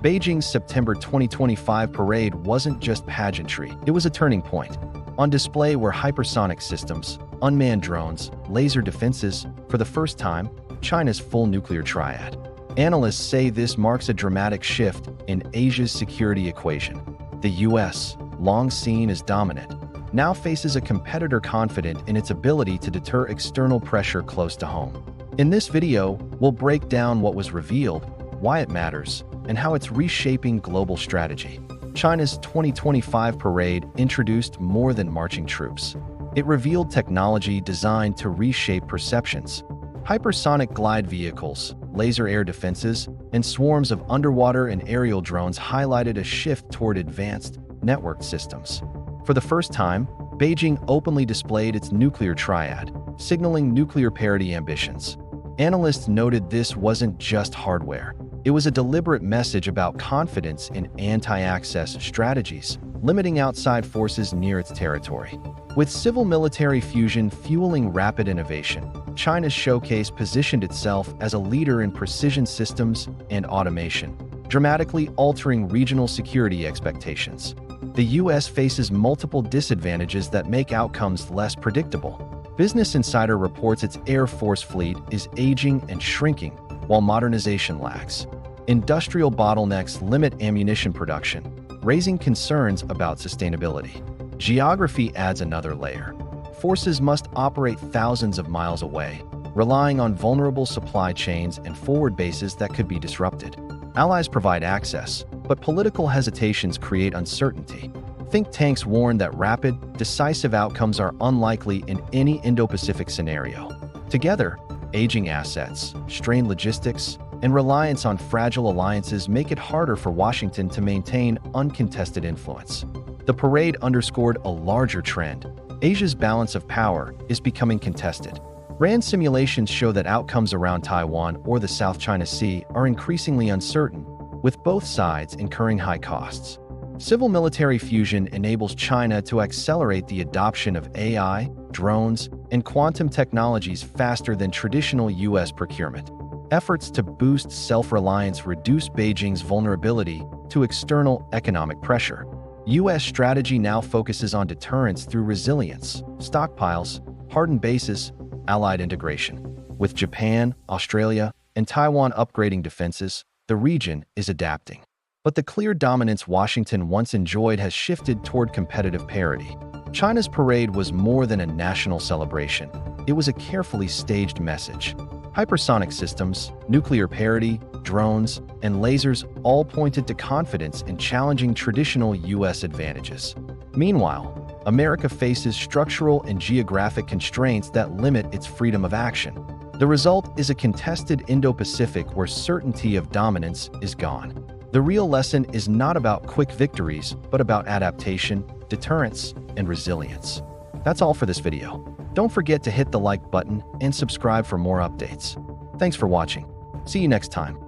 Beijing's September 2025 parade wasn't just pageantry, it was a turning point. On display were hypersonic systems, unmanned drones, laser defenses, for the first time, China's full nuclear triad. Analysts say this marks a dramatic shift in Asia's security equation. The US, long seen as dominant, now faces a competitor confident in its ability to deter external pressure close to home. In this video, we'll break down what was revealed, why it matters, and how it's reshaping global strategy. China's 2025 parade introduced more than marching troops. It revealed technology designed to reshape perceptions. Hypersonic glide vehicles, laser air defenses, and swarms of underwater and aerial drones highlighted a shift toward advanced, networked systems. For the first time, Beijing openly displayed its nuclear triad, signaling nuclear parity ambitions. Analysts noted this wasn't just hardware. It was a deliberate message about confidence in anti-access strategies, limiting outside forces near its territory. With civil-military fusion fueling rapid innovation, China's showcase positioned itself as a leader in precision systems and automation, dramatically altering regional security expectations. The US faces multiple disadvantages that make outcomes less predictable. Business Insider reports its Air Force fleet is aging and shrinking, while modernization lags. Industrial bottlenecks limit ammunition production, raising concerns about sustainability. Geography adds another layer. Forces must operate thousands of miles away, relying on vulnerable supply chains and forward bases that could be disrupted. Allies provide access, but political hesitations create uncertainty. Think tanks warn that rapid, decisive outcomes are unlikely in any Indo-Pacific scenario. Together, aging assets, strained logistics, and reliance on fragile alliances make it harder for Washington to maintain uncontested influence. The parade underscored a larger trend. Asia's balance of power is becoming contested. RAND simulations show that outcomes around Taiwan or the South China Sea are increasingly uncertain, with both sides incurring high costs. Civil-military fusion enables China to accelerate the adoption of AI, drones, and quantum technologies faster than traditional US procurement. Efforts to boost self-reliance reduce Beijing's vulnerability to external economic pressure. US strategy now focuses on deterrence through resilience, stockpiles, hardened bases, allied integration. With Japan, Australia, and Taiwan upgrading defenses, the region is adapting. But the clear dominance Washington once enjoyed has shifted toward competitive parity. China's parade was more than a national celebration. It was a carefully staged message. Hypersonic systems, nuclear parity, drones, and lasers all pointed to confidence in challenging traditional US advantages. Meanwhile, America faces structural and geographic constraints that limit its freedom of action. The result is a contested Indo-Pacific where certainty of dominance is gone. The real lesson is not about quick victories, but about adaptation, deterrence, and resilience. That's all for this video. Don't forget to hit the like button and subscribe for more updates. Thanks for watching. See you next time.